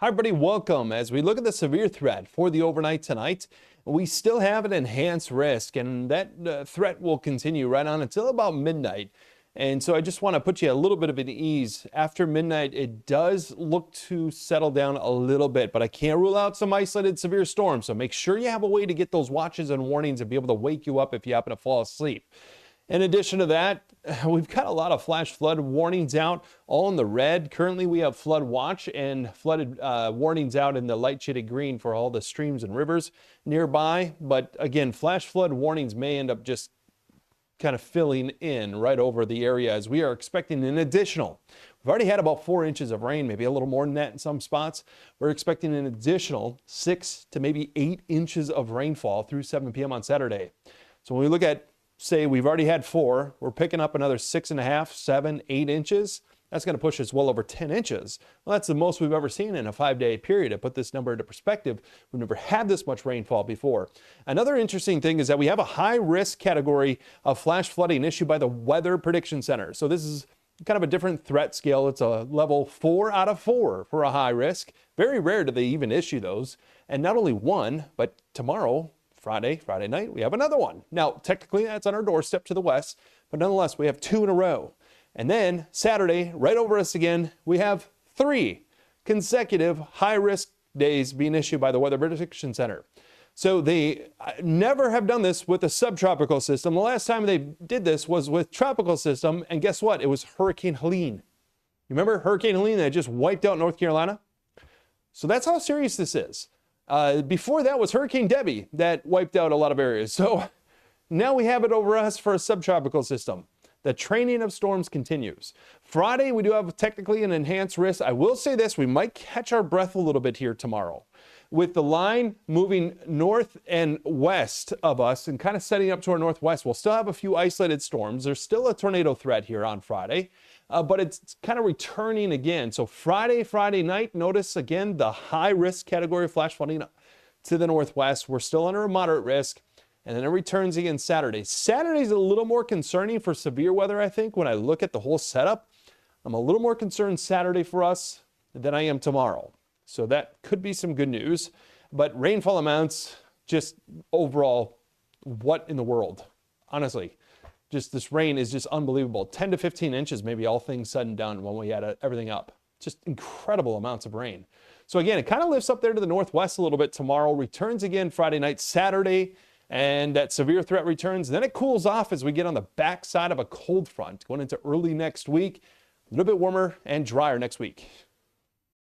Hi, everybody. Welcome. As we look at the severe threat for the overnight tonight, we still have an enhanced risk, and that threat will continue right on until about midnight. And so I just want to put you a little bit of an ease. After midnight, it does look to settle down a little bit, but I can't rule out some isolated severe storms. So make sure you have a way to get those watches and warnings and be able to wake you up if you happen to fall asleep. In addition to that, we've got a lot of flash flood warnings out, all in the red. Currently, we have flood watch and flooded warnings out in the light shaded green for all the streams and rivers nearby. But again, flash flood warnings may end up just kind of filling in right over the area, as we are expecting an additional. We've already had about 4 inches of rain, maybe a little more than that in some spots. We're expecting an additional 6 to maybe 8 inches of rainfall through 7 p.m. on Saturday. So when we look at, say, we've already had 4, we're picking up another 6.5, 7, 8 inches. That's going to push us well over 10 inches. Well, that's the most we've ever seen in a 5-day period. To put this number into perspective, we've never had this much rainfall before. Another interesting thing is that we have a high risk category of flash flooding issued by the Weather Prediction Center. So this is kind of a different threat scale. It's a level 4 out of 4 for a high risk. Very rare do they even issue those. And not only one, but tomorrow, Friday night, we have another one. Now, technically, that's on our doorstep to the west, but nonetheless, we have 2 in a row. And then Saturday, right over us again, we have 3 consecutive high-risk days being issued by the Weather Prediction Center. So they never have done this with a subtropical system. The last time they did this was with tropical system, and guess what? It was Hurricane Helene. You remember Hurricane Helene that just wiped out North Carolina? So that's how serious this is. Before that was Hurricane Debbie that wiped out a lot of areas. So now we have it over us for a subtropical system. The training of storms continues. Friday, we do have technically an enhanced risk. I will say this, we might catch our breath a little bit here tomorrow. With the line moving north and west of us and kind of setting up to our northwest, we'll still have a few isolated storms. There's still a tornado threat here on Friday, but it's kind of returning again. So Friday night, notice again the high risk category of flash flooding to the northwest. We're still under a moderate risk. And then it returns again Saturday. Saturday's a little more concerning for severe weather, I think. When I look at the whole setup, I'm a little more concerned Saturday for us than I am tomorrow. So that could be some good news. But rainfall amounts, just overall, what in the world? Honestly, just this rain is just unbelievable. 10 to 15 inches, maybe all things said and done when we add everything up. Just incredible amounts of rain. So again, it kind of lifts up there to the northwest a little bit tomorrow. Returns again Friday night, Saturday. And that severe threat returns. Then it cools off as we get on the backside of a cold front going into early next week. A little bit warmer and drier next week.